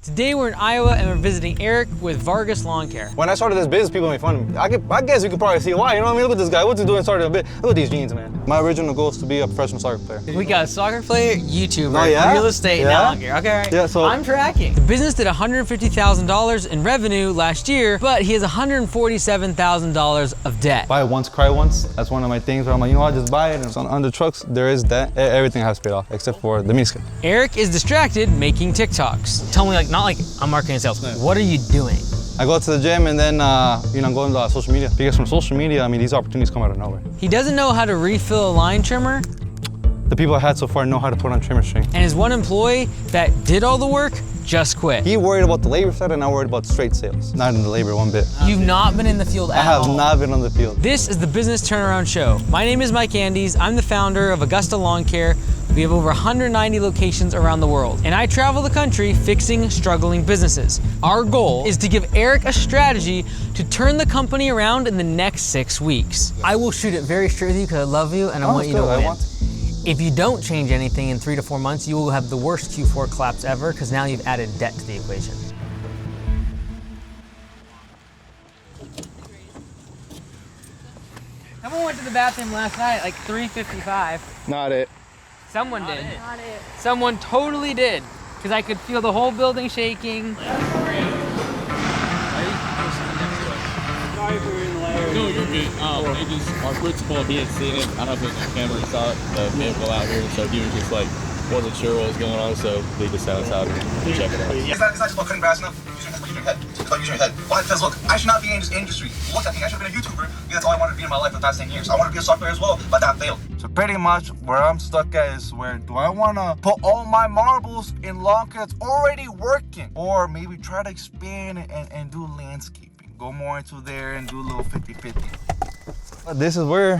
Today we're in Iowa and we're visiting Eric with Vargas Lawn Care. When I started this business, people made fun of me. I guess you could probably see why. You know what I mean? Look at this guy. What's he doing starting a bit? Look at these jeans, man. My original goal is to be a professional soccer player. We got a soccer player, YouTuber, Oh, yeah? real estate, Yeah? now lawn care. Okay, all right. Yeah, so- I'm tracking. The business did $150,000 in revenue last year, but he has $147,000 of debt. Buy it once, cry once. That's one of my things where I'm like, you know what, just buy it. And so on the trucks, there is that. Everything has to pay off except for the miniskirt. Eric is distracted making TikToks. Tell me, not like I'm marketing and sales. What are you doing? I go to the gym and then, go into social media. Because from social media, I mean, these opportunities come out of nowhere. He doesn't know how to refill a line trimmer, The people I had so far know how to put on trimmer string. and his one employee that did all the work just quit. He worried about the labor side and I worried about straight sales. Not in the labor one bit. You've not been in the field at I have all. not been on the field. This is the Business Turnaround Show. My name is Mike Andes. I'm the founder of Augusta Lawn Care. We have over 190 locations around the world, and I travel the country fixing struggling businesses. Our goal is to give Eric a strategy to turn the company around in the next 6 weeks. I will shoot it very straight with you because I love you and I want you to win. If you don't change anything in 3 to 4 months, you will have the worst Q4 collapse ever because now you've added debt to the equation. Someone went to the bathroom last night at like 3:55. Not it. Someone did. Someone totally did. Because I could feel the whole building shaking. No, you're good. Our principal, he had seen it. I don't know if it was on camera, he saw the vehicle out here, so he was just like, wasn't sure what was going on, so they just sent us out to check it out. It's not just about cutting grass enough. Use your head. It's about using your head. Well, because look, I should not be in this industry. Look at me, I should have been a YouTuber. Because that's all I wanted to be in my life for the past 10 years. I wanted to be a soccer player as well, but that failed. So pretty much where I'm stuck at is where do I want to put all my marbles in lawn care that's already working? Or maybe try to expand and do landscaping. Go more into there and do a little 50-50. This is where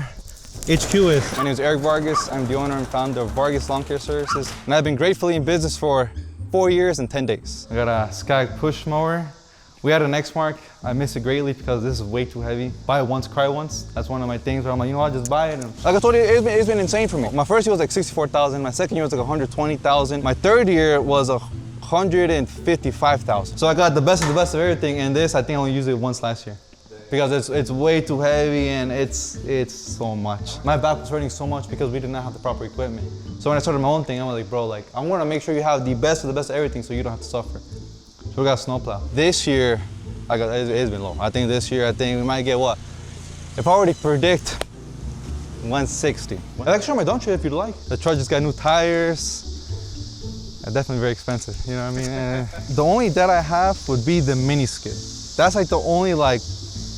HQ is. My name is Eric Vargas. I'm the owner and founder of Vargas Lawn Care Services. And I've been gratefully in business for 4 years and 10 days. I got a Skag push mower. We had an Exmark. I miss it greatly because this is way too heavy. Buy it once, cry once. That's one of my things where I'm like, you know what, just buy it. And like I told you, it's been insane for me. My first year was like 64,000. My second year was like 120,000. My third year was 155,000. So I got the best of everything. And this, I think I only used it once last year. Because it's way too heavy and it's so much. My back was hurting so much because we did not have the proper equipment. So when I started my own thing, I'm like, bro, like I want to make sure you have the best of everything so you don't have to suffer. So we got a snowplow. This year, it's been low. I think this year, we might get what? If I already predict 160. I'll actually show my dump trailer if you'd like. The truck just got new tires. They're definitely very expensive, you know what I mean? The only debt I have would be the mini skid. That's like the only like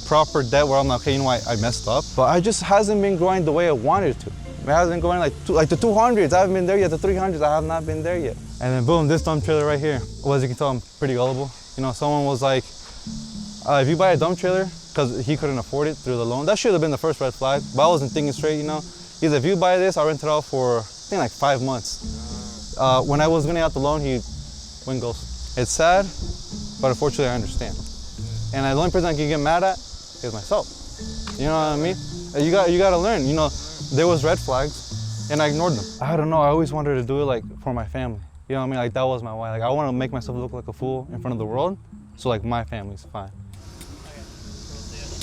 proper debt where I'm like, okay, you know what, I messed up. But I just hasn't been growing the way I wanted it to. It hasn't been going like the 200s, I haven't been there yet. The 300s, I have not been there yet. And then boom, this dump trailer right here. Well, as you can tell, I'm pretty gullible. You know, someone was like, if you buy a dump trailer, because he couldn't afford it through the loan, that should have been the first red flag, but I wasn't thinking straight, you know. He's like, if you buy this, I'll rent it out for, I think like 5 months. When I was gonna out the loan, he went ghost. It's sad, but unfortunately I understand. And the only person I can get mad at is myself. You know what I mean? You gotta learn, you know, there was red flags and I ignored them. I don't know, I always wanted to do it like for my family. You know what I mean? Like that was my why. Like I want to make myself look like a fool in front of the world, so like my family's fine.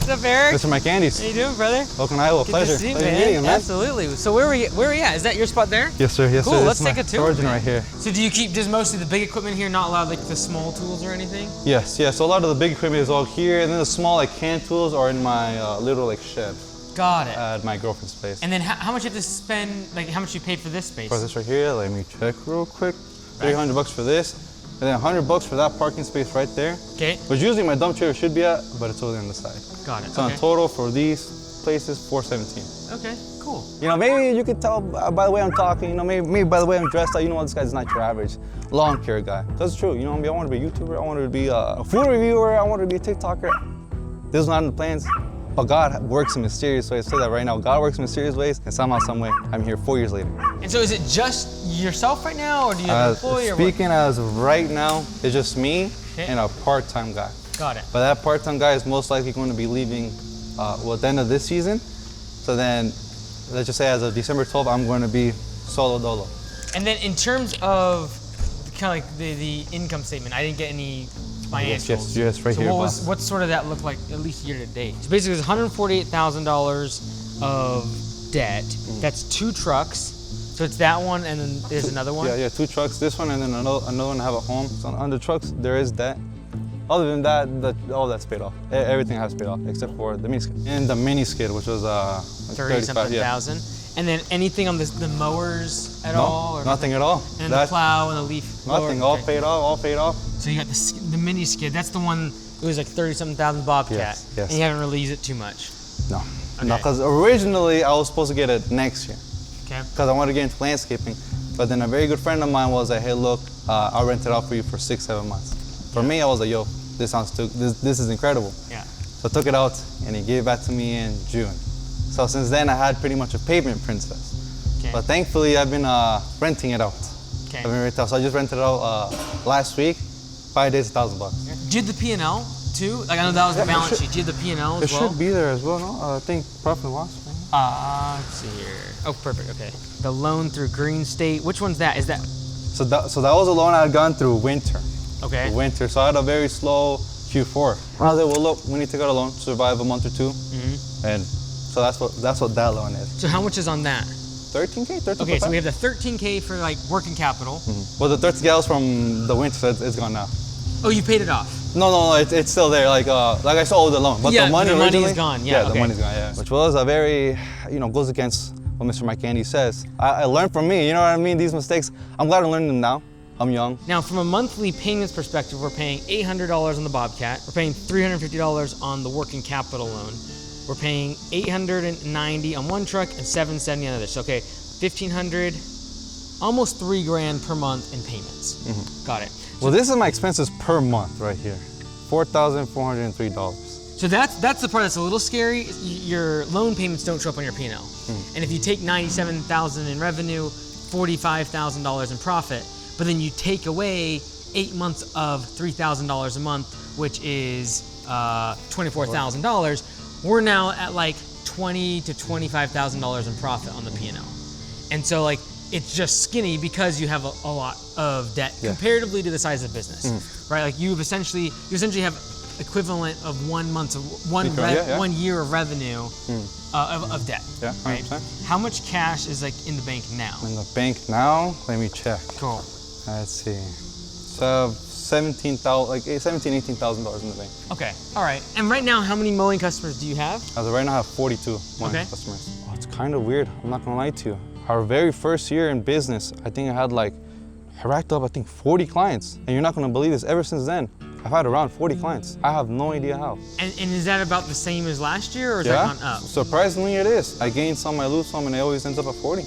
What's up, Eric? Mr. Mike Andes. How you doing, brother? Welcome to Iowa. Good Pleasure. to see you, Pleasure man. meeting you, man. Absolutely. So where are we at? Is that your spot there? Yes, sir. Yes, Cool, sir. let's This is take a my tour. origin right here. So do you keep just mostly the big equipment here, not allowed like the small tools or anything? Yes, yeah. So a lot of the big equipment is all here, and then the small like hand tools are in my little like shed Got it. at my girlfriend's place. And then how much you have to spend, like how much you paid for this space? For this right here, let me check real quick. $300 for this, and then $100 for that parking space right there. Okay. Which usually my dump trailer should be at, but it's over on the side. Got it. So Okay. in total for these places, $417. Okay, cool. You know, maybe you could tell by the way I'm talking, you know, maybe by the way I'm dressed, you know what, this guy's not your average lawn care guy. That's true, you know, I want to be a YouTuber, I want to be a food reviewer, I want to be a TikToker. This is not in the plans, but God works in mysterious ways. I say that right now, God works in mysterious ways, and somehow, some way, I'm here 4 years later. And so is it just yourself right now, or do you have an employee or what? Speaking as of right now, it's just me and a part-time guy. Got it. But that part-time guy is most likely going to be leaving at the end of this season. So then, let's just say as of December 12th, I'm going to be solo dolo. And then in terms of kind of like the income statement. I didn't get any financials. Yes, right so here. What sort of that look like at least year to date? So basically, there's $148,000 of debt. That's 2 trucks. So it's that one, and then there's another one. Yeah, 2 trucks. This one and then another one I have at home. So on the trucks there is debt. Other than that, all that's paid off. Everything has paid off except for the mini skid. And the mini skid, which was like 30-something yeah. thousand. And then anything on the mowers at all? Or nothing at all. And the plow and the leaf blower? Nothing, all paid off. So you got the mini skid. That's the one. It was like 30-something thousand Bobcat. Yes. And you haven't really used it too much. No, Okay. no, because originally I was supposed to get it next year. Okay. Because I wanted to get into landscaping. But then a very good friend of mine was like, hey, look, I'll rent it out for you for 6-7 months. For me, I was like, yo, this is incredible. Yeah. So I took it out and he gave it back to me in June. So since then I had pretty much a pavement princess. Okay. But thankfully I've been renting it out. Okay. I've been renting it out. So I just rented it out last week, 5 days, $1,000. Did the P&L too? Like I know that was the balance sheet. Did the P&L It as well? should be there as well, no? I think profit and loss. Let's see here. Oh, perfect. Okay. The loan through Green State. Which one's that? Is that? So that was a loan I had gone through winter. Okay. Winter. So I had a very slow Q4. I was like, well, look, we need to get a loan to survive a month or 2. Mm-hmm. And so that's what that loan is. So how much is on that? 13K, 13K. Okay, so we have the 13K for like working capital. Well, the 13K was from the winter, so it's gone now. Oh, you paid it off. No, it's still there. Like I still owe the loan, but Yeah, the money the money is originally- gone. Yeah, the okay. money's gone. Yeah, which was a very, goes against what Mr. Mike Candy says. I learned from me. You know what I mean? These mistakes. I'm glad I learned them now. I'm young. Now, from a monthly payments perspective, we're paying $800 on the Bobcat. We're paying $350 on the working capital loan. We're paying $890 on one truck and $770 on the other. So, okay, $1,500, almost $3,000 per month in payments. Got it. Well, this is my expenses per month right here, $4,403. So that's the part that's a little scary. Your loan payments don't show up on your P&L. And if you take $97,000 in revenue, $45,000 in profit, but then you take away 8 months of $3,000 a month, which is $24,000, we're now at like $20,000 to $25,000 in profit on the P&L. And so like it's just skinny because you have a lot of debt comparatively to the size of the business, right? Like you essentially have equivalent of 1 month of one year of revenue of debt. Yeah, 100%. Right? How much cash is like in the bank now? In the bank now, let me check. Cool. Let's see. So $18,000 in the bank. Okay. All right. And right now, how many mowing customers do you have? As of right now, I have 42 mowing customers. Oh, it's kind of weird. I'm not gonna lie to you. Our very first year in business, I think I racked up 40 clients. And you're not gonna believe this. Ever since then, I've had around 40 clients. I have no idea how. And is that about the same as last year, or is that gone up? Surprisingly, it is. I gain some, I lose some, and it always ends up at 40.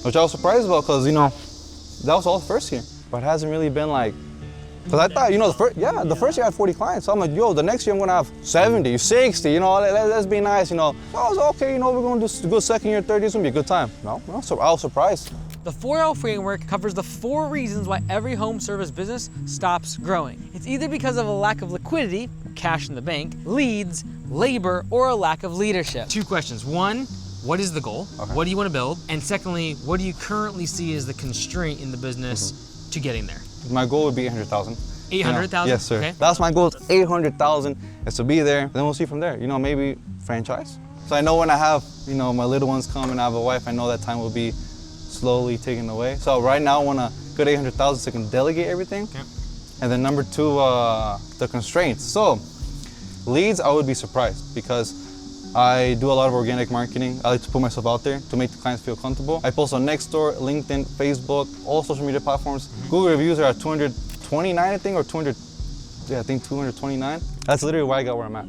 Which I was surprised about, because that was all the first year. But it hasn't really been like, because I thought, the first year I had 40 clients. So I'm like, yo, the next year I'm gonna have 70, 60, let's be nice, So I was okay, we're gonna do good second year, third year, it's gonna be a good time. No, so I was surprised. The 4L framework covers the 4 reasons why every home service business stops growing. It's either because of a lack of liquidity, cash in the bank, leads, labor, or a lack of leadership. 2 questions. 1, what is the goal? Okay. What do you want to build? And secondly, what do you currently see as the constraint in the business to getting there? My goal would be 800,000. 800,000? Yes, sir. Okay. That's my goal. 800,000 is to be there. Then we'll see from there. Maybe franchise. So I know when I have, my little ones come and I have a wife, I know that time will be slowly taken away. So right now I want a good 800,000 so I can delegate everything. Okay. And then number 2, the constraints. So leads, I would be surprised because I do a lot of organic marketing. I like to put myself out there to make the clients feel comfortable. I post on Nextdoor, LinkedIn, Facebook, all social media platforms. Google reviews are at 229, I think, or 229. That's literally why I got where I'm at,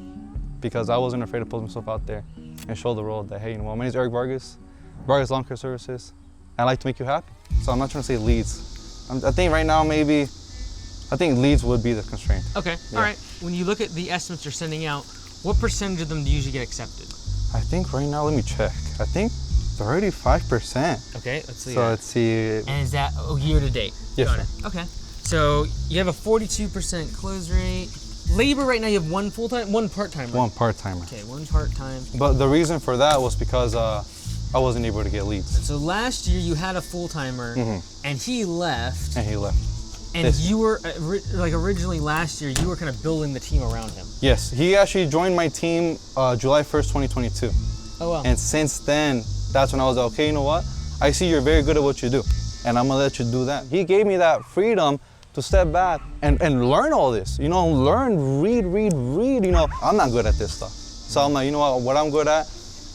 because I wasn't afraid to post myself out there and show the world that, hey, my name is Eric Vargas, Vargas Lawn Care Services. I like to make you happy. So I'm not trying to say leads. I think right now I think leads would be the constraint. Okay, all right. When you look at the estimates you're sending out, what percentage of them do you usually get accepted? I think right now, let me check. I think 35%. Okay, let's see. So let's see. And is that year to date? Yes, Got it. Okay. So you have a 42% close rate. Labor right now, you have 1 full-time, 1 part-timer. 1 part-timer. Okay, 1 part-time. But the reason for that was because I wasn't able to get leads. So last year you had a full-timer and he left. And he left. And you were, like originally last year, you were kind of building the team around him. Yes, he actually joined my team July 1st, 2022. Oh, wow. And since then, that's when I was like, okay, you know what? I see you're very good at what you do, and I'm gonna let you do that. He gave me that freedom to step back and learn all this. You know, learn, read, you know. I'm not good at this stuff. So I'm like, you know what I'm good at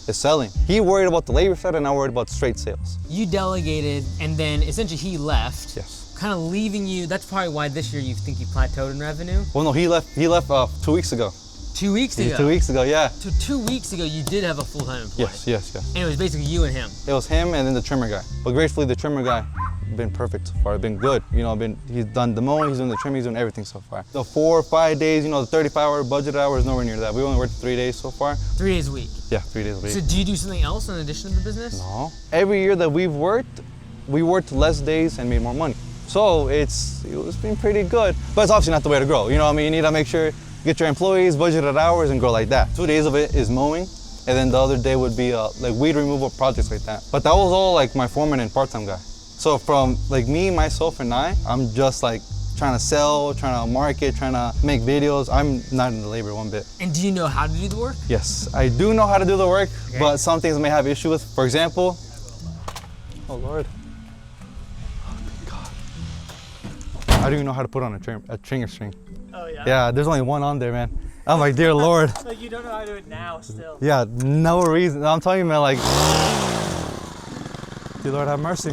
is selling. He worried about the labor side and I worried about straight sales. You delegated, and then essentially he left. Yes. Kind of leaving you. That's probably why this year you think you plateaued in revenue. Well, no, he left 2 weeks ago. 2 weeks ago. 2 weeks ago, yeah. So 2 weeks ago, you did have a full-time employee. Yes. And it was basically you and him. It was him and then the trimmer guy. But gratefully, the trimmer guy been perfect so far. Been good. You know, he's done the mowing, he's doing the trimming, he's doing everything so far. The 4 or 5 days, you know, the 35-hour budget hour is nowhere near that. We only worked 3 days so far. 3 days a week. Yeah, 3 days a week. So do you do something else in addition to the business? No. Every year that we've worked, we worked less days and made more money. So it's been pretty good. But it's obviously not the way to grow. You know what I mean? You need to make sure you get your employees, budgeted hours, and grow like that. 2 days of it is mowing, and then the other day would be like weed removal projects like that. But that was all like my foreman and part-time guy. So from like me, myself, and I'm just like trying to sell, trying to market, trying to make videos. I'm not in the labor one bit. And do you know how to do the work? Yes, I do know how to do the work, but some things I may have issue with. For example, oh Lord. Oh God. I don't even know how to put on a stringer string. Oh yeah? Yeah, there's only one on there, man. I'm like, dear Lord. Like you don't know how to do it now still. Yeah, no reason. I'm telling you, man, like, dear Lord have mercy.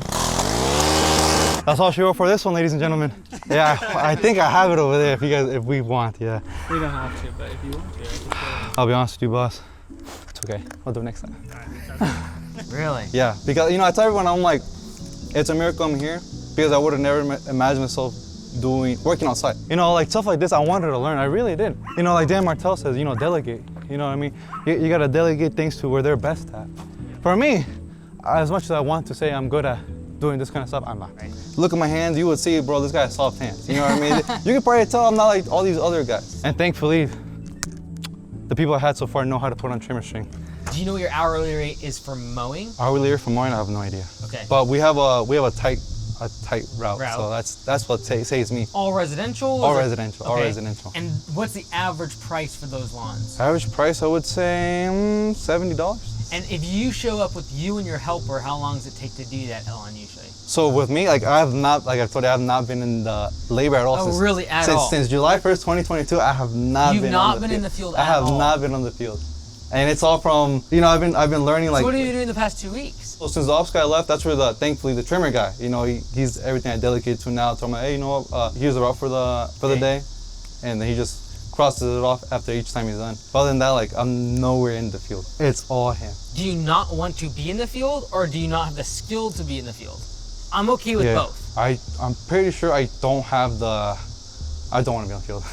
That's all she wrote for this one, ladies and gentlemen. Yeah, I think I have it over there if we want, yeah. We don't have to, but if you want to. I'll be honest with you, boss. It's okay, I'll do it next time. Really? Yeah, because, you know, I tell everyone, I'm like, it's a miracle I'm here because I would have never imagined myself working outside. You know, like stuff like this, I wanted to learn, I really did. You know, like Dan Martell says, you know, delegate. You know what I mean? You gotta delegate things to where they're best at. For me, as much as I want to say I'm good at doing this kind of stuff, I'm not. Right. Look at my hands, you would see, bro, this guy has soft hands. You know what I mean? You can probably tell I'm not like all these other guys. And thankfully, the people I had so far know how to put on trimmer string. Do you know what your hourly rate is for mowing? Hourly rate for mowing, I have no idea. Okay. But we have a tight route. So that's what saves me. All residential? All residential. Okay. All residential. And what's the average price for those lawns? Average price, I would say $70. And if you show up with you and your helper, how long does it take to do that lawn usually? So with me, like I have not, like I told you, I have not been in the labor at all. Oh, really? At all? Since July 1st, 2022, I have not You've been not on been the in field. the field I at have all? not been on the field. And it's all from, you know, I've been learning like. So what have you been doing the past 2 weeks? So since the ops guy left, that's where thankfully the trimmer guy, you know, he's everything I delegated to now. Told me, hey, you know what, here's the route for the day, and then he just crosses it off after each time he's done. But other than that, like I'm nowhere in the field. It's all him. Do you not want to be in the field, or do you not have the skill to be in the field? I'm okay with both. I'm pretty sure I don't want to be on the field.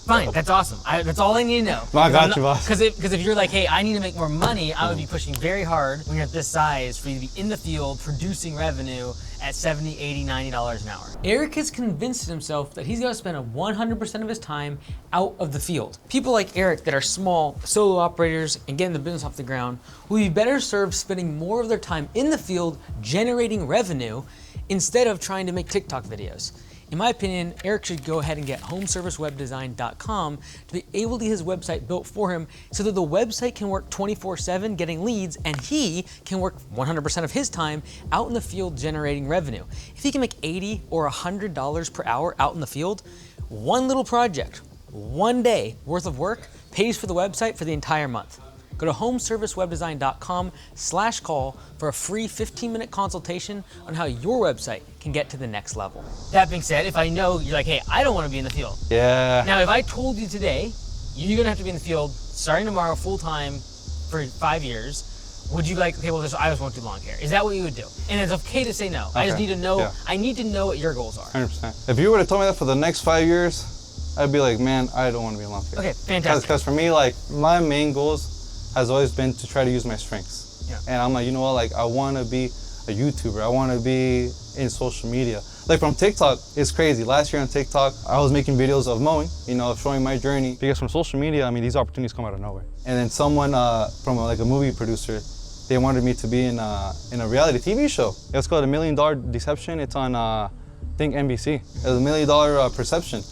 Fine, that's awesome. That's all I need to know. I got you, boss. Because if you're like, hey, I need to make more money, I would be pushing very hard when you're at this size for you to be in the field producing revenue at $70, $80, $90 an hour. Eric has convinced himself that he's got to spend 100% of his time out of the field. People like Eric that are small, solo operators and getting the business off the ground will be better served spending more of their time in the field generating revenue instead of trying to make TikTok videos. In my opinion, Eric should go ahead and get homeservicewebdesign.com to be able to get his website built for him so that the website can work 24/7 getting leads and he can work 100% of his time out in the field generating revenue. If he can make $80 or $100 per hour out in the field, one little project, 1 day worth of work pays for the website for the entire month. Go to homeservicewebdesign.com/call for a free 15-minute consultation on how your website can get to the next level. That being said, if I know you're like, hey, I don't want to be in the field. Yeah. Now, if I told you today, you're gonna have to be in the field starting tomorrow full-time for 5 years, would you like, okay, well, I just won't do lawn care. Is that what you would do? And it's okay to say no. I just need to know, I need to know what your goals are. 100%. If you would have told me that for the next 5 years, I'd be like, man, I don't want to be in lawn care. Okay, fantastic. Because for me, like, my main goals has always been to try to use my strengths. Yeah. And I'm like, you know what, like I want to be a YouTuber. I want to be in social media. Like from TikTok, it's crazy. Last year on TikTok, I was making videos of mowing, you know, showing my journey. Because from social media, I mean, these opportunities come out of nowhere. And then someone from like a movie producer, they wanted me to be in a reality TV show. It's called $1 Million Deception. It's on think NBC. It was $1 million perception.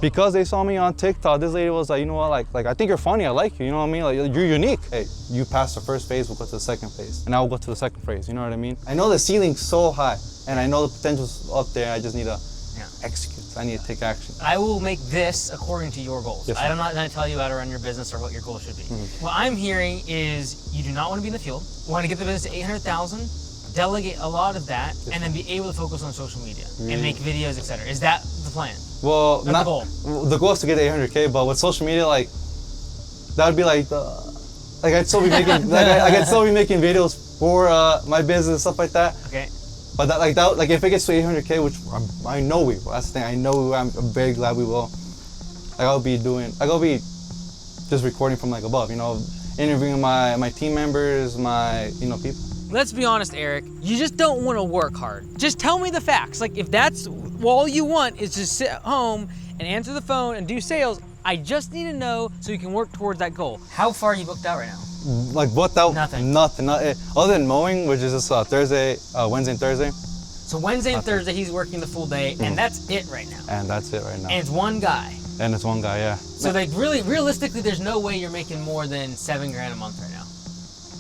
Because they saw me on TikTok, this lady was like, you know what, like I think you're funny, I like you, you know what I mean? Like, you're unique. Hey, you passed the first phase, we'll go to the second phase. And I will go to the second phase, you know what I mean? I know the ceiling's so high, and I know the potential's up there, I just need to execute. I need to take action. I will make this according to your goals. Yes, sir. I'm not going to tell you how to run your business or what your goals should be. What I'm hearing is you do not want to be in the field, want to get the business to 800,000, delegate a lot of that, and then be able to focus on social media and make videos, etc. Is that the plan? Well, That's the goal. The goal is to get 800K, but with social media, like, that would be like, I'd still be making, like, I'd still be making videos for my business, stuff like that. Okay. But like if it gets to 800K, which I know we will, that's the thing, I know I'm very glad we will. Like I'll be just recording from like above, you know, interviewing my team members, my, you know, people. Let's be honest, Eric, you just don't want to work hard. Just tell me the facts. Like if that's all you want is to sit at home and answer the phone and do sales, I just need to know so you can work towards that goal. How far are you booked out right now? Like what out? Nothing. Nothing. Other than mowing, which is just Thursday, Wednesday and Thursday. So Wednesday and Thursday, he's working the full day, and that's it right now. And that's it right now. And it's one guy. And it's one guy, yeah. So like really, realistically, there's no way you're making more than $7,000 a month right now.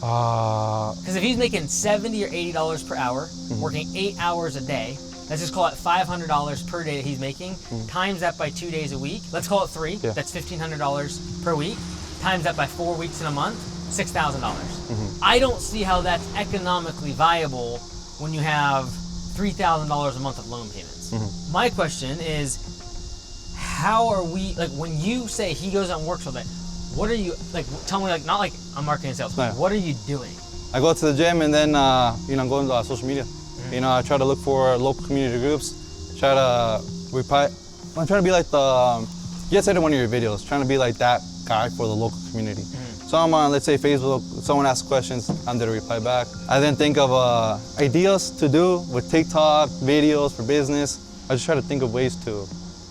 Because if he's making $70 or $80 per hour, working 8 hours a day, let's just call it $500 per day that he's making, times that by 2 days a week, let's call it 3, that's $1,500 per week, times that by 4 weeks in a month, $6,000. I don't see how that's economically viable when you have $3,000 a month of loan payments. My question is, how are we, like when you say he goes out and works all day, what are you, like, tell me, like, not like I'm marketing and sales, but what are you doing? I go to the gym and then, you know, I'm going to social media. You know, I try to look for local community groups, try to reply. I'm trying to be like you said in one of your videos, trying to be like that guy for the local community. So I'm on, let's say Facebook, someone asks questions, I'm there to reply back. I then think of ideas to do with TikTok, videos for business. I just try to think of ways to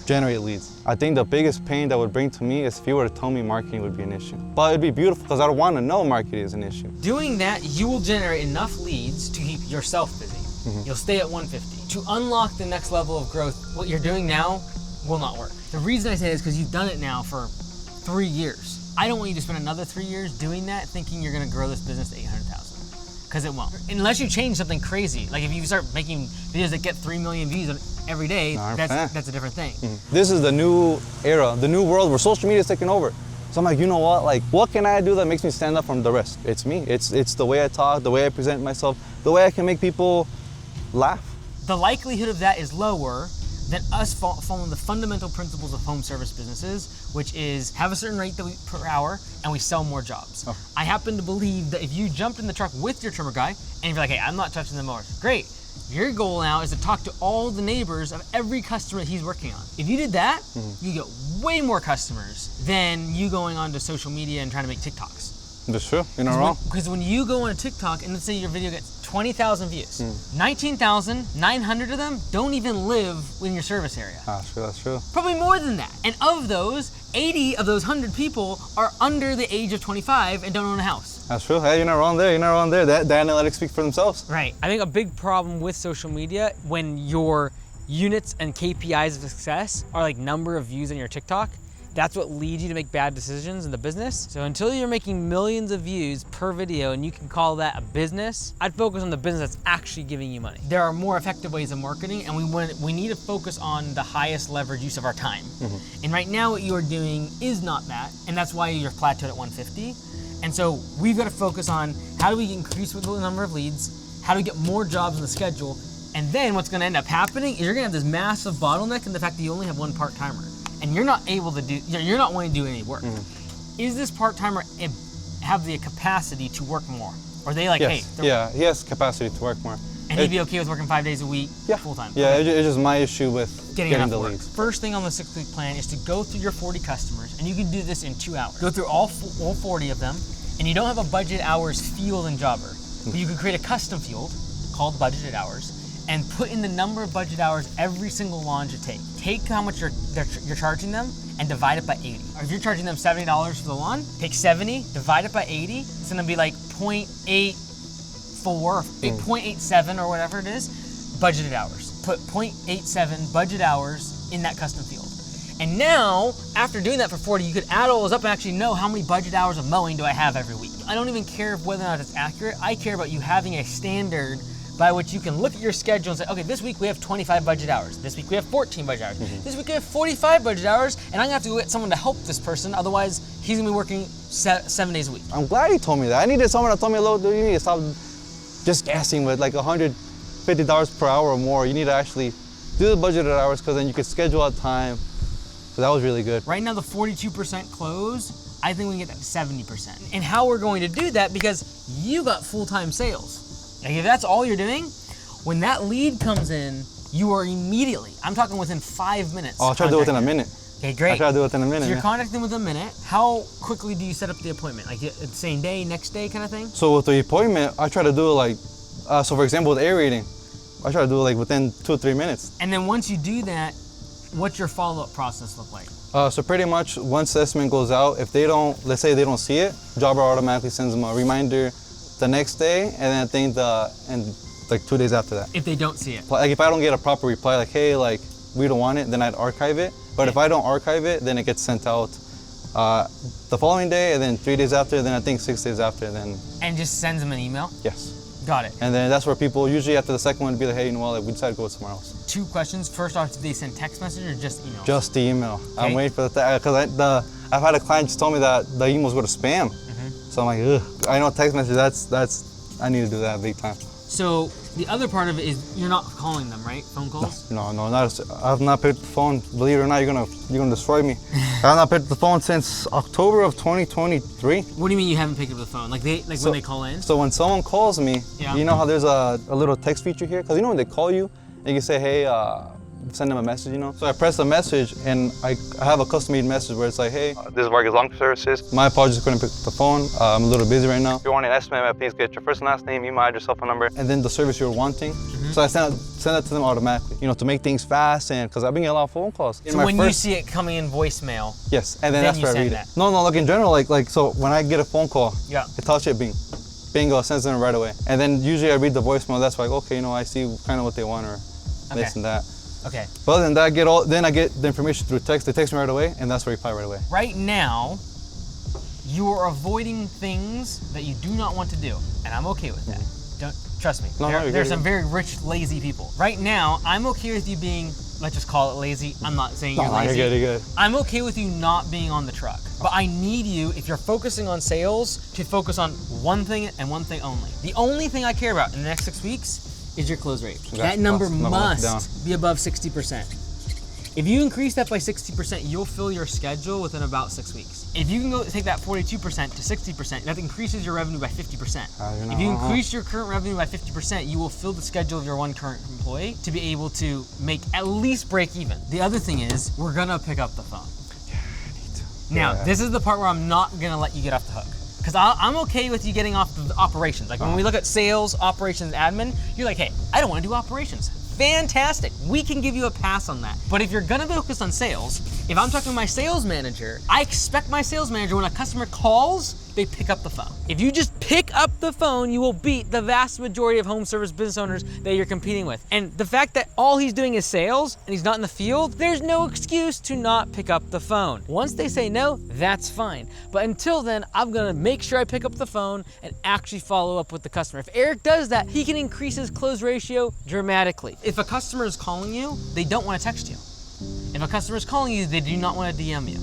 generate leads. I think the biggest pain that would bring to me is if you were to tell me marketing would be an issue. But it'd be beautiful because I don't want to know marketing is an issue. Doing that, you will generate enough leads to keep yourself busy. You'll stay at 150. To unlock the next level of growth, what you're doing now will not work. The reason I say that is because you've done it now for 3 years. I don't want you to spend another 3 years doing that, thinking you're gonna grow this business to 800,000, because it won't. Unless you change something crazy, like if you start making videos that get 3 million views every day, that's a different thing. This is the new era, the new world where social media is taking over. So I'm like, you know what? Like, what can I do that makes me stand up from the rest? It's me. It's the way I talk, the way I present myself, the way I can make people laugh. The likelihood of that is lower than us following the fundamental principles of home service businesses, which is have a certain rate per hour and we sell more jobs. I happen to believe that if you jumped in the truck with your trimmer guy and you're like, hey, I'm not touching the mowers, great. Your goal now is to talk to all the neighbors of every customer that he's working on. If you did that, you get way more customers than you going onto social media and trying to make TikToks. That's true, you're not wrong. Because when you go on a TikTok and let's say your video gets 20,000 views, 19,900 of them don't even live in your service area. That's true. Probably more than that. And of those, 80 of those 100 people are under the age of 25 and don't own a house. That's true. Hey, you're not wrong there. You're not wrong there. The analytics speak for themselves. Right. I think a big problem with social media when your units and KPIs of success are like number of views on your TikTok, that's what leads you to make bad decisions in the business. So until you're making millions of views per video and you can call that a business, I'd focus on the business that's actually giving you money. There are more effective ways of marketing and we need to focus on the highest leverage use of our time. And right now what you are doing is not that, and that's why you're plateaued at 150. And so we've got to focus on how do we increase the number of leads, how do we get more jobs in the schedule, and then what's going to end up happening is you're going to have this massive bottleneck in the fact that you only have one part-timer. And you're not able to do, you're not wanting to do any work. Is this part-timer have the capacity to work more? Or are they like, yes. hey, yeah, he has capacity to work more. And he'd be okay with working 5 days a week, full-time? Yeah, okay. It's just my issue with getting the leads. First thing on the 6-week plan is to go through your 40 customers, and you can do this in 2 hours. Go through all 40 of them, and you don't have a budget hours field in Jobber, but you can create a custom field called budgeted hours, and put in the number of budget hours every single lawn should take. Take how much you're charging them and divide it by 80. Or if you're charging them $70 for the lawn, take 70, divide it by 80. It's gonna be like 0.84, 0.87 or whatever it is, budgeted hours. put 0.87 budget hours in that custom field. And now, after doing that for 40, you could add all those up and actually know how many budget hours of mowing do I have every week. I don't even care whether or not it's accurate. I care about you having a standard by which you can look at your schedule and say, okay, this week we have 25 budget hours. This week we have 14 budget hours. This week we have 45 budget hours, and I'm gonna have to get someone to help this person, otherwise he's gonna be working 7 days a week. I'm glad he told me that. I needed someone that told me, look, dude, you need to stop just guessing with like $150 per hour or more. You need to actually do the budgeted hours, because then you can schedule out time. So that was really good. Right now, the 42% close, I think we can get that to 70%. And how we're going to do that, because you got full-time sales. Like if that's all you're doing, when that lead comes in, you are immediately, I'm talking within 5 minutes. Oh, I'll try to do it within a minute. Okay, great. I'll try to do it within a minute. So you're man. contacting within a minute. How quickly do you set up the appointment? Like the same day, next day kind of thing? So with the appointment, I try to do it like, so for example, with aerating, I try to do it like within 2 or 3 minutes. And then once you do that, what's your follow-up process look like? So pretty much once the estimate goes out, if they don't, let's say they don't see it, Jobber automatically sends them a reminder the next day, and then I think like 2 days after that. If they don't see it. Like if I don't get a proper reply, like, hey, like we don't want it, then I'd archive it. But if I don't archive it, then it gets sent out the following day, and then 3 days after, then I think 6 days after, then And just sends them an email? yes. Got it. And then that's where people, usually after the second one, be like, hey, you know what, like, we decided to go somewhere else. 2 questions. First off, did they send text message or just email? Just the email. Okay. I'm waiting for the, because I've had a client just tell me that the emails go to spam. So I'm like, ugh. I know text message, I need to do that big time. So the other part of it is you're not calling them, right? Phone calls? No, I've not picked the phone. Believe it or not, you're gonna destroy me. I've not picked the phone since October of 2023. What do you mean you haven't picked up the phone? Like when they call in? So when someone calls me, Yeah. you know how there's a little text feature here? Because you know when they call you, and you can say, hey, send them a message, you know? So I press the message, and I have a custom-made message where it's like, hey, this is Vargas Long Services. My apologies, couldn't pick up the phone. I'm a little busy right now. If you want an estimate, please get your first and last name, email address, cell phone number, and then the service you're wanting. So I send that to them automatically, you know, to make things fast, and because I've been getting a lot of phone calls. So when you see it coming in voicemail, Yes, and then that's you where I send read that. it. No, like in general, like so when I get a phone call, Yeah. I touch it, bing. Bingo, sends them right away. And then usually I read the voicemail, that's like, okay, you know, I see kind of what they want or this and that. okay. But other than that, I get the information through text. They text me right away, and that's where I reply right away. Right now, you are avoiding things that you do not want to do, and I'm okay with that. Don't trust me. No, you're there's good. some very rich, lazy people. Right now, I'm okay with you being, let's just call it lazy. I'm not saying you're lazy. You're good. I'm okay with you not being on the truck, but I need you, if you're focusing on sales, to focus on one thing and one thing only. The only thing I care about in the next 6 weeks is your close rate. That number must be above 60%. If you increase that by 60%, you'll fill your schedule within about 6 weeks. If you can go take that 42% to 60%, that increases your revenue by 50%. If you increase your current revenue by 50%, you will fill the schedule of your one current employee to be able to make at least break even. The other thing is, we're gonna pick up the phone. Now, this is the part where I'm not gonna let you get off the hook. Because I'm okay with you getting off the operations. Like when we look at sales, operations, admin, you're like, hey, I don't wanna do operations. Fantastic, we can give you a pass on that. But if you're gonna focus on sales, if I'm talking to my sales manager, I expect my sales manager, when a customer calls, they pick up the phone. If you just pick up the phone, you will beat the vast majority of home service business owners that you're competing with. And the fact that all he's doing is sales and he's not in the field, there's no excuse to not pick up the phone. Once they say no, that's fine. But until then, I'm gonna make sure I pick up the phone and actually follow up with the customer. If Eric does that, he can increase his close ratio dramatically. If a customer is calling you, they don't wanna text you. If a customer is calling you, they do not wanna DM you.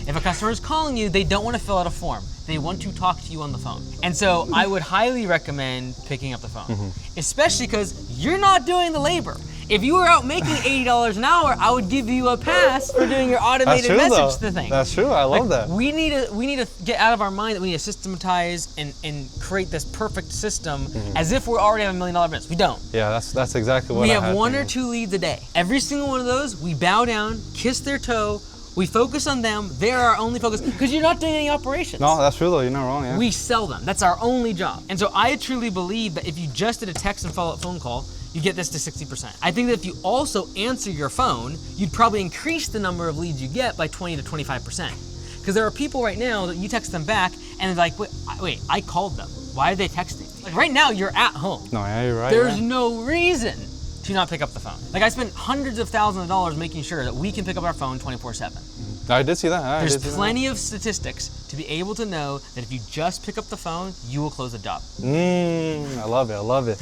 If a customer is calling you, they don't wanna fill out a form. They want to talk to you on the phone. And so I would highly recommend picking up the phone, especially because you're not doing the labor. If you were out making $80 an hour, I would give you a pass for doing your automated message thing. That's true, I love that. We need to get out of our mind that we need to systematize and create this perfect system as if we already have $1 million business. We don't. Yeah, that's exactly what We I have 1 or 2 leads a day. Every single one of those, we bow down, kiss their toe, we focus on them. They're our only focus, because you're not doing any operations. No, that's true though, you're not wrong, yeah. We sell them. That's our only job. And so I truly believe that if you just did a text and follow-up phone call, you get this to 60%. I think that if you also answer your phone, you'd probably increase the number of leads you get by 20 to 25%. Because there are people right now that you text them back and they're like, wait, I called them. Why are they texting? Like right now, you're at home. No, yeah, you're right. There's no reason to not pick up the phone. Like I spent hundreds of thousands of dollars making sure that we can pick up our phone 24/7. I did see that. I There's did see that. plenty of statistics to be able to know that if you just pick up the phone, you will close a job. I love it. I love it.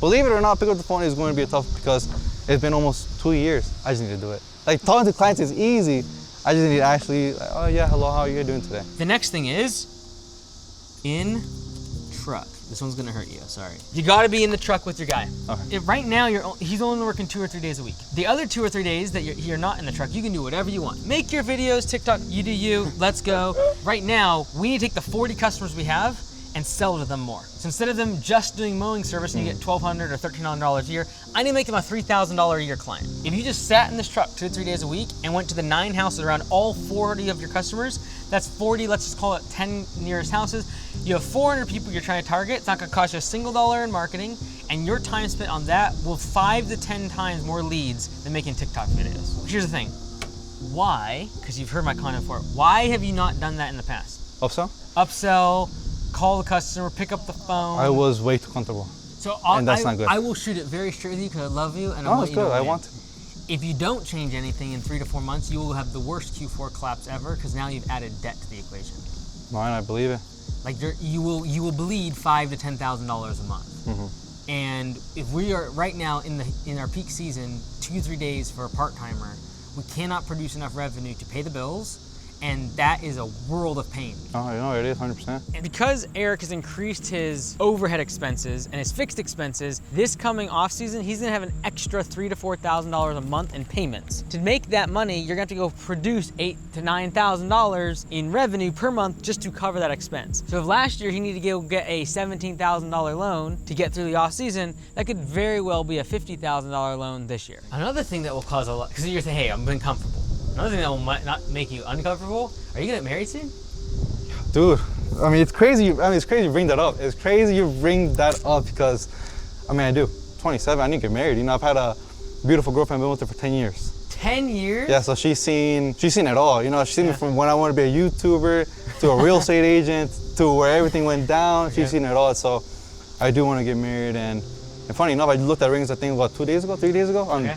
Believe it or not, pick up the phone is going to be tough because it's been almost 2 years. I just need to do it. Like talking to clients is easy. I just need to actually, like, oh yeah, hello, how are you doing today? The next thing is in truck. This one's gonna hurt you, sorry. You gotta be in the truck with your guy. Okay. Right now, he's only working 2 or 3 days a week. The other 2 or 3 days that you're not in the truck, you can do whatever you want. Make your videos, TikTok, you do you, let's go. Right now, we need to take the 40 customers we have and sell to them more. So instead of them just doing mowing service and you get $1,200 or $1,300 a year, I need to make them a $3,000 a year client. If you just sat in this truck 2 to 3 days a week and went to the 9 houses around all 40 of your customers, that's 40, let's just call it 10 nearest houses. You have 400 people you're trying to target. It's not gonna cost you a single dollar in marketing, and your time spent on that will 5 to 10 times more leads than making TikTok videos. Here's the thing, why, because you've heard my content before, why have you not done that in the past? Upsell? Upsell, call the customer, pick up the phone. I was way too comfortable. So and that's not good. I will shoot it very straight with you because I love you and I No, want it's you to good. I win. want to. If you don't change anything in 3 to 4 months, you will have the worst Q4 collapse ever because now you've added debt to the equation. Mine, I believe it. Like you will bleed $5,000 to $10,000 a month. And if we are right now in our peak season, 2 3 days for a part timer, we cannot produce enough revenue to pay the bills, and that is a world of pain. Oh, you know, it is 100%. And because Eric has increased his overhead expenses and his fixed expenses, this coming off season, he's gonna have an extra $3,000 to $4,000 a month in payments. To make that money, you're gonna have to go produce $8,000 to $9,000 in revenue per month just to cover that expense. So if last year he needed to go get a $17,000 loan to get through the off season, that could very well be a $50,000 loan this year. Another thing that will cause a lot, because you're saying, hey, I'm being comfortable. Another thing that will not make you uncomfortable, are you gonna get married soon? Dude, I mean, it's crazy. It's crazy you bring that up. It's crazy you bring that up because, I mean, I do. 27, I need to get married. You know, I've had a beautiful girlfriend, been with her for 10 years. 10 years? Yeah, so she's seen it all. You know, she's seen me from when I wanted to be a YouTuber to a real estate agent to where everything went down. She's seen it all. So I do want to get married. And funny enough, I looked at rings, I think, about 3 days ago, on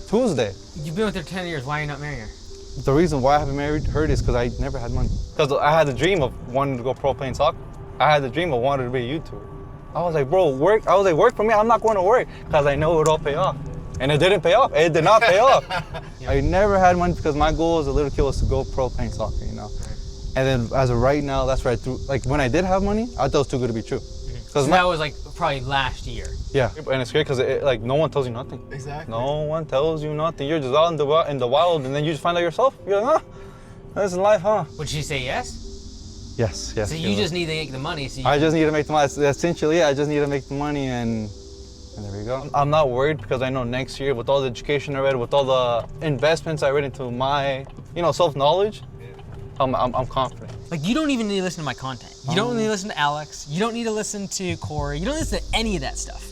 Tuesday. You've been with her 10 years. Why are you not marrying her? The reason why I haven't married her is because I never had money. Because I had the dream of wanting to go pro playing soccer. I had the dream of wanting to be a YouTuber. I was like, bro, work. I was like, work for me. I'm not going to work because I know it would all pay off. And it didn't pay off. It did not pay off. I never had money because my goal as a little kid was to go pro playing soccer, you know. And then as of right now, that's where I threw, like when I did have money, I thought it was too good to be true. So that was like probably last year. Yeah, and it's great because like no one tells you nothing. Exactly. No one tells you nothing. You're just out in the wild, and then you just find out yourself. You're like, this is life, huh? Would she say yes? Yes. So you just need to make the money. So I just need to make the money. Essentially, yeah, I just need to make the money, and there we go. I'm not worried because I know next year, with all the education I read, with all the investments I read into my, self-knowledge, I'm confident. Like you don't even need to listen to my content. You don't need to listen to Alex. You don't need to listen to Corey. You don't listen to any of that stuff.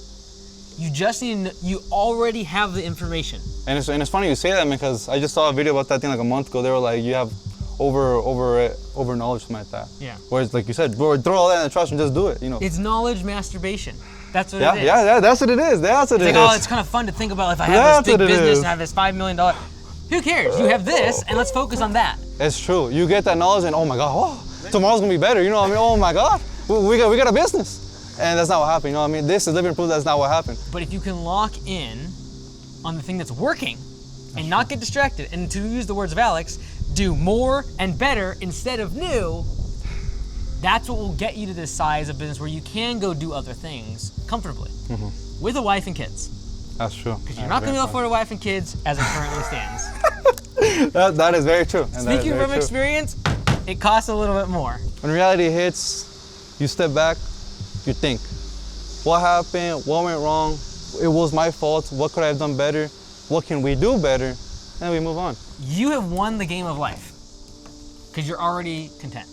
You just need to, you already have the information. And it's funny you say that, man, because I just saw a video about that thing like a month ago. They were like, you have over knowledge, something like that. Yeah. Whereas, like you said, bro, throw all that in the trash and just do it, It's knowledge masturbation. That's what Yeah, it is. yeah, that's what it is. That's what it It's is. like, oh, it's kind of fun to think about if I have this That's big what it business is. and I have this $5 million. Who cares? You have this, and let's focus on that. It's true. You get that knowledge, and oh my God, tomorrow's gonna be better. You know what I mean? Oh my God, we got a business, and that's not what happened. You know what I mean? This is living proof that's not what happened. But if you can lock in on the thing that's working and not get distracted, and to use the words of Alex, do more and better instead of new, that's what will get you to this size of business where you can go do other things comfortably with a wife and kids. That's true. Because you're not going to be able to afford a wife and kids as it currently stands. That is very true. And Speaking from experience, it costs a little bit more. When reality hits, you step back, you think, what happened? What went wrong? It was my fault. What could I have done better? What can we do better? And we move on. You have won the game of life because you're already content.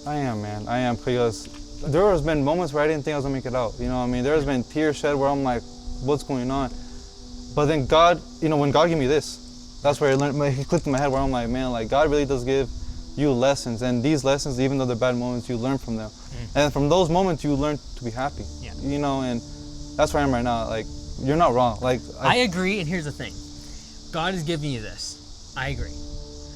I am, man. I am, because there has been moments where I didn't think I was gonna make it out. You know what I mean? There has been tears shed where I'm like, what's going on? But then God, when God gave me this, that's where he clicked in my head where I'm like, man, like God really does give you lessons. And these lessons, even though they're bad moments, you learn from them. And from those moments, you learn to be happy. Yeah. And that's where I am right now. Like, you're not wrong. Like I agree, and here's the thing. God is giving you this. I agree.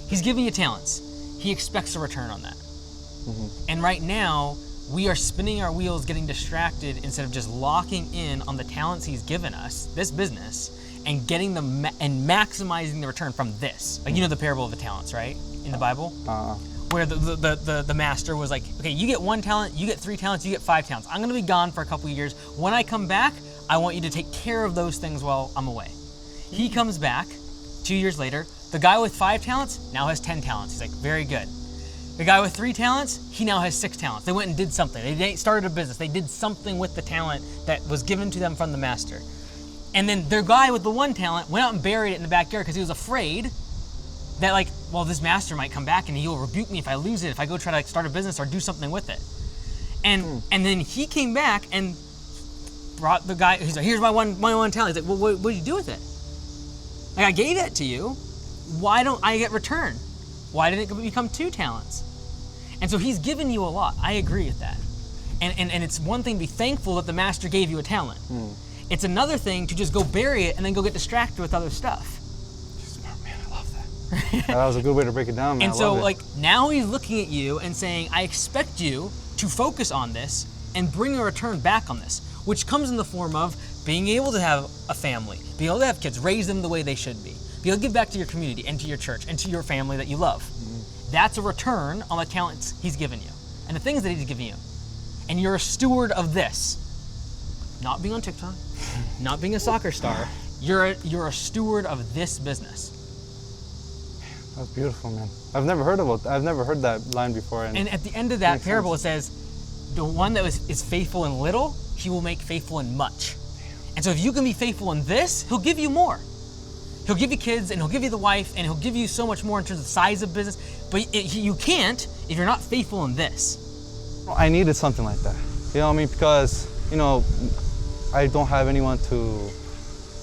He's giving you talents. He expects a return on that. Mm-hmm. And right now, we are spinning our wheels, getting distracted instead of just locking in on the talents he's given us, this business, and getting them and maximizing the return from this. Like, you know the parable of the talents, right? In the Bible? Where the master was like, okay, you get 1 talent, you get 3 talents, you get 5 talents. I'm gonna be gone for a couple of years. When I come back, I want you to take care of those things while I'm away. He comes back 2 years later. The guy with 5 talents now has 10 talents. He's like, very good. The guy with 3 talents, he now has 6 talents. They went and did something. They started a business. They did something with the talent that was given to them from the master. And then their guy with the 1 talent went out and buried it in the backyard because he was afraid that, like, well, this master might come back and he'll rebuke me if I lose it, if I go try to like, start a business or do something with it. And then he came back and brought the guy, he's like, here's my one talent. He's like, well, what did you do with it? Like, I gave it to you. Why don't I get return? Why didn't it become 2 talents? And so he's given you a lot. I agree with that. And it's one thing to be thankful that the master gave you a talent. It's another thing to just go bury it and then go get distracted with other stuff. Smart man, I love that. That was a good way to break it down, man. And so, like, now he's looking at you and saying, I expect you to focus on this and bring a return back on this, which comes in the form of being able to have a family, being able to have kids, raise them the way they should be able to give back to your community and to your church and to your family that you love. That's a return on the talents he's given you and the things that he's given you. And you're a steward of this. Not being on TikTok, not being a soccer star, you're a steward of this business. That's beautiful, man. I've never heard that line before. And at the end of that parable, it says, the one that is faithful in little, he will make faithful in much. And so if you can be faithful in this, he'll give you more. He'll give you kids, and he'll give you the wife, and he'll give you so much more in terms of size of business. But you can't if you're not faithful in this. I needed something like that. You know what I mean? Because, you know, I don't have anyone to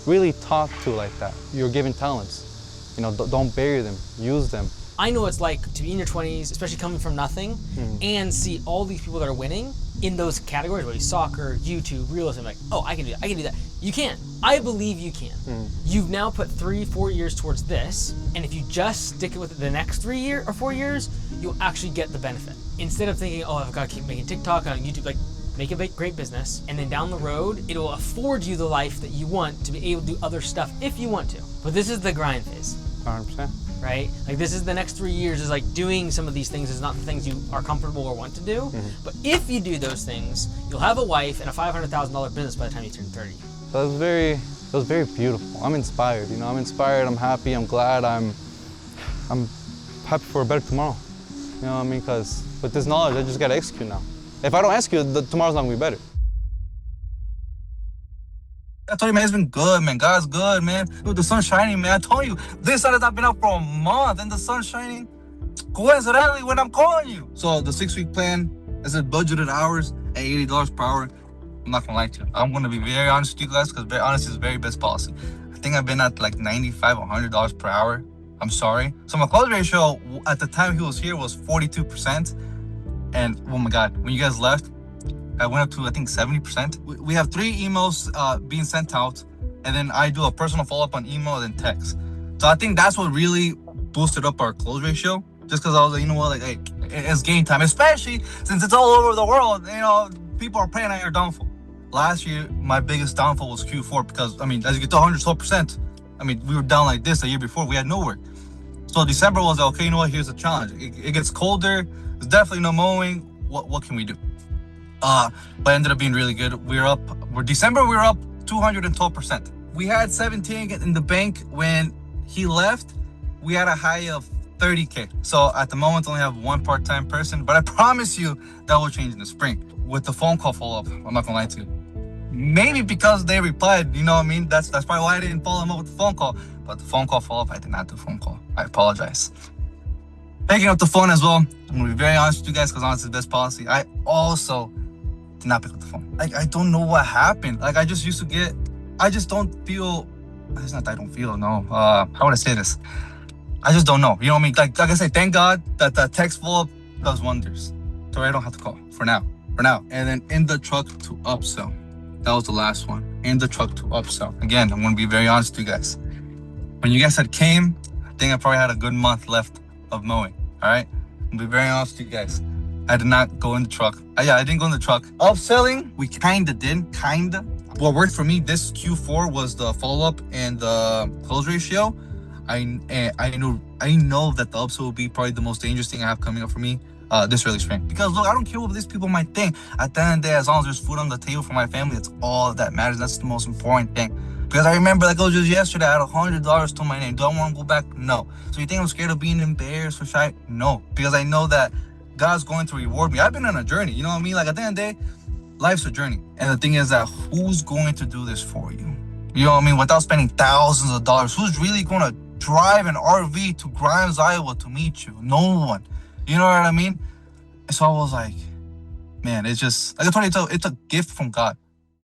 really talk to like that. You're given talents. You know, don't bury them. Use them. I know it's like to be in your 20s, especially coming from nothing, and see all these people that are winning in those categories, whether it's soccer, YouTube, real estate. Like, oh, I can do that. I can do that. You can. I believe you can. You've now put 3-4 years towards this, and if you just stick with it the next 3 years or 4 years, you'll actually get the benefit. Instead of thinking, oh, I've got to keep making TikTok on YouTube, like, make a great business, and then down the road, it'll afford you the life that you want to be able to do other stuff if you want to. But this is the grind phase. 100%. Right? Like, this is the next 3 years is like doing some of these things is not the things you are comfortable or want to do. But if you do those things, you'll have a wife and a $500,000 business by the time you turn 30. So it was very beautiful. I'm inspired, you know, I'm inspired, I'm happy, I'm glad, I'm happy for a better tomorrow. You know what I mean? Because with this knowledge, I just gotta execute now. If I don't execute, tomorrow's not gonna be better. I told you, man, it's been good, man. God's good, man. Dude, the sun's shining, man. I told you, this sun has not been out for a month, and the sun's shining coincidentally when I'm calling you. So the 6-week plan is at budgeted hours at $80 per hour. I'm not gonna lie to you. I'm gonna be very honest with you guys, because very honest is the very best policy. I think I've been at like $95, $100 per hour. I'm sorry. So my close ratio at the time he was here was 42%. And oh my God, when you guys left, I went up to, I think, 70%. We have 3 emails being sent out, and then I do a personal follow-up on email and text. So I think that's what really boosted up our close ratio, just because I was like, you know what, like, hey, it's game time, especially since it's all over the world. You know, people are praying on your downfall. Last year, my biggest downfall was Q4 because, I mean, as you get to 112%, I mean, we were down like this the year before. We had no work. So December was like, okay, you know what, here's a challenge. It gets colder. There's definitely no mowing. What can we do? But it ended up being really good. December, we were up 212%. We had 17 in the bank. When he left, we had a high of 30K. So at the moment, only have 1 part-time person, but I promise you that will change in the spring. With the phone call follow-up, I'm not gonna lie to you. Maybe because they replied, you know what I mean? That's probably why I didn't follow them up with the phone call. But the phone call follow-up, I did not do phone call. I apologize. Picking up the phone as well. I'm gonna be very honest with you guys, because honestly, best policy. I also did not pick up the phone. Like, I don't know what happened. Like, I just used to get, I just don't feel, it's not that I don't feel, no. How would I say this? I just don't know. You know what I mean? Like I said, thank God that the text follow-up does wonders. So I don't have to call for now. And then in the truck to upsell. That was the last one. in the truck to upsell. Again, I'm gonna be very honest with you guys. When you guys had came, I think I probably had a good month left of mowing. All right, I'm gonna be very honest with you guys. I did not go in the truck. I didn't go in the truck. Upselling, we kinda did, kinda. What worked for me this Q4 was the follow-up and the close ratio. I know that the upsell will be probably the most dangerous thing I have coming up for me this early spring. Because look, I don't care what these people might think. At the end of the day, as long as there's food on the table for my family, that's all that matters. That's the most important thing. Because I remember, like I was just yesterday, I had $100 to my name. Do I want to go back? No. So you think I'm scared of being embarrassed or shy? No. Because I know that God's going to reward me. I've been on a journey, you know what I mean? Like at the end of the day, life's a journey. And the thing is that who's going to do this for you? You know what I mean? Without spending thousands of dollars, who's really going to drive an RV to Grimes, Iowa to meet you? No one. You know what I mean? So I was like, man, it's just, like I told you, it's a gift from God.